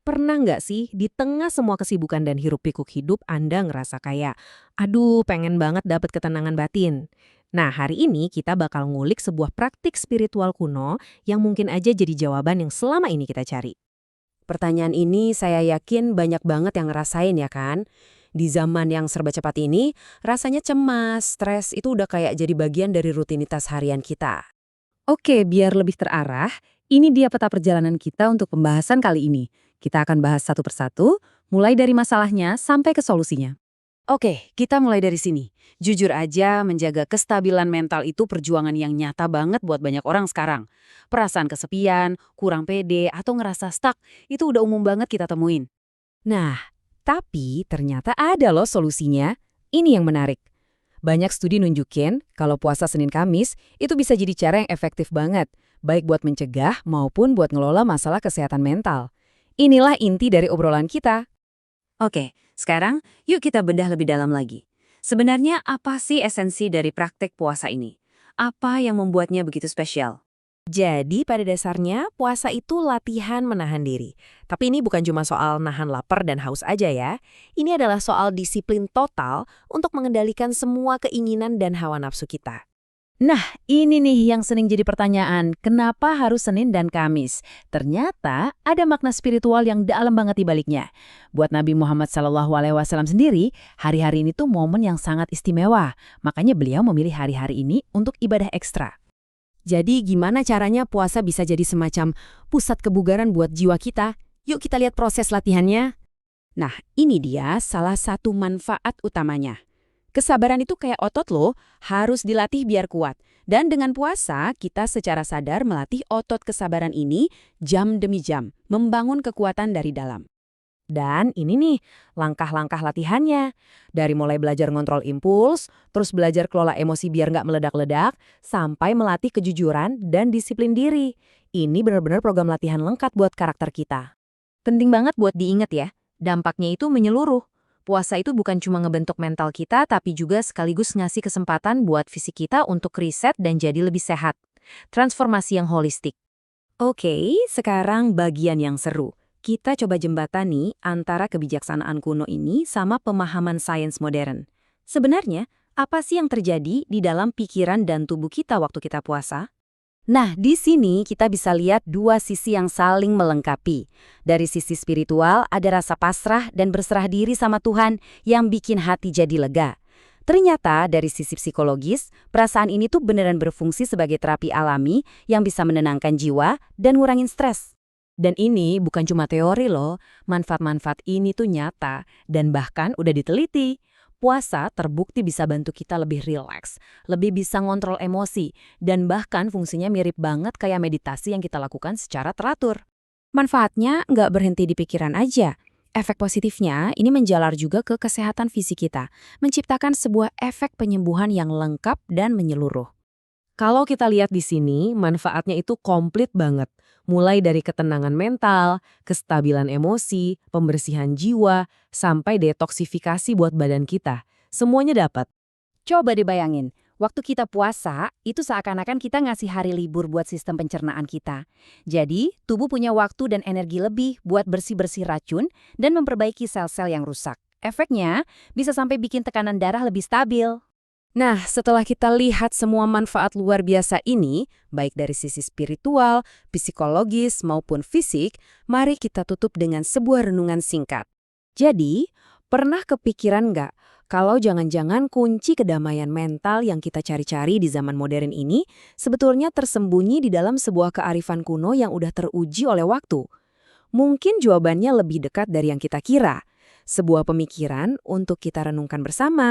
Pernah nggak sih di tengah semua kesibukan dan hiruk-pikuk hidup Anda ngerasa kayak, aduh pengen banget dapet ketenangan batin? Nah, hari ini kita bakal ngulik sebuah praktik spiritual kuno yang mungkin aja jadi jawaban yang selama ini kita cari. Pertanyaan ini saya yakin banyak banget yang ngerasain ya kan? Di zaman yang serba cepat ini, rasanya cemas, stres itu udah kayak jadi bagian dari rutinitas harian kita. Oke, biar lebih terarah, ini dia peta perjalanan kita untuk pembahasan kali ini. Kita akan bahas satu persatu, mulai dari masalahnya sampai ke solusinya. Oke, kita mulai dari sini. Jujur aja, menjaga kestabilan mental itu perjuangan yang nyata banget buat banyak orang sekarang. Perasaan kesepian, kurang pede, atau ngerasa stuck, itu udah umum banget kita temuin. Nah, tapi ternyata ada loh solusinya. Ini yang menarik. Banyak studi nunjukin kalau puasa Senin Kamis itu bisa jadi cara yang efektif banget, baik buat mencegah maupun buat ngelola masalah kesehatan mental. Inilah inti dari obrolan kita. Oke, sekarang yuk kita bedah lebih dalam lagi. Sebenarnya apa sih esensi dari praktek puasa ini? Apa yang membuatnya begitu spesial? Jadi pada dasarnya puasa itu latihan menahan diri. Tapi ini bukan cuma soal nahan lapar dan haus aja ya. Ini adalah soal disiplin total untuk mengendalikan semua keinginan dan hawa nafsu kita. Nah, ini nih yang sering jadi pertanyaan, kenapa harus Senin dan Kamis? Ternyata ada makna spiritual yang dalam banget di baliknya. Buat Nabi Muhammad SAW sendiri, hari-hari ini tuh momen yang sangat istimewa. Makanya beliau memilih hari-hari ini untuk ibadah ekstra. Jadi gimana caranya puasa bisa jadi semacam pusat kebugaran buat jiwa kita? Yuk kita lihat proses latihannya. Nah, ini dia salah satu manfaat utamanya. Kesabaran itu kayak otot loh, harus dilatih biar kuat. Dan dengan puasa, kita secara sadar melatih otot kesabaran ini jam demi jam, membangun kekuatan dari dalam. Dan ini nih, langkah-langkah latihannya. Dari mulai belajar ngontrol impuls, terus belajar kelola emosi biar nggak meledak-ledak, sampai melatih kejujuran dan disiplin diri. Ini benar-benar program latihan lengkap buat karakter kita. Penting banget buat diingat ya, dampaknya itu menyeluruh. Puasa itu bukan cuma ngebentuk mental kita, tapi juga sekaligus ngasih kesempatan buat fisik kita untuk riset dan jadi lebih sehat. Transformasi yang holistik. Oke, sekarang bagian yang seru. Kita coba jembatani antara kebijaksanaan kuno ini sama pemahaman sains modern. Sebenarnya, apa sih yang terjadi di dalam pikiran dan tubuh kita waktu kita puasa? Nah, di sini kita bisa lihat dua sisi yang saling melengkapi. Dari sisi spiritual, ada rasa pasrah dan berserah diri sama Tuhan yang bikin hati jadi lega. Ternyata dari sisi psikologis, perasaan ini tuh beneran berfungsi sebagai terapi alami yang bisa menenangkan jiwa dan ngurangin stres. Dan ini bukan cuma teori loh, manfaat-manfaat ini tuh nyata dan bahkan udah diteliti. Puasa terbukti bisa bantu kita lebih rileks, lebih bisa ngontrol emosi, dan bahkan fungsinya mirip banget kayak meditasi yang kita lakukan secara teratur. Manfaatnya nggak berhenti di pikiran aja. Efek positifnya ini menjalar juga ke kesehatan fisik kita, menciptakan sebuah efek penyembuhan yang lengkap dan menyeluruh. Kalau kita lihat di sini, manfaatnya itu komplit banget. Mulai dari ketenangan mental, kestabilan emosi, pembersihan jiwa, sampai detoksifikasi buat badan kita. Semuanya dapat. Coba dibayangin, waktu kita puasa, itu seakan-akan kita ngasih hari libur buat sistem pencernaan kita. Jadi, tubuh punya waktu dan energi lebih buat bersih-bersih racun dan memperbaiki sel-sel yang rusak. Efeknya, bisa sampai bikin tekanan darah lebih stabil. Nah, setelah kita lihat semua manfaat luar biasa ini, baik dari sisi spiritual, psikologis, maupun fisik, mari kita tutup dengan sebuah renungan singkat. Jadi, pernah kepikiran nggak kalau jangan-jangan kunci kedamaian mental yang kita cari-cari di zaman modern ini sebetulnya tersembunyi di dalam sebuah kearifan kuno yang udah teruji oleh waktu? Mungkin jawabannya lebih dekat dari yang kita kira. Sebuah pemikiran untuk kita renungkan bersama.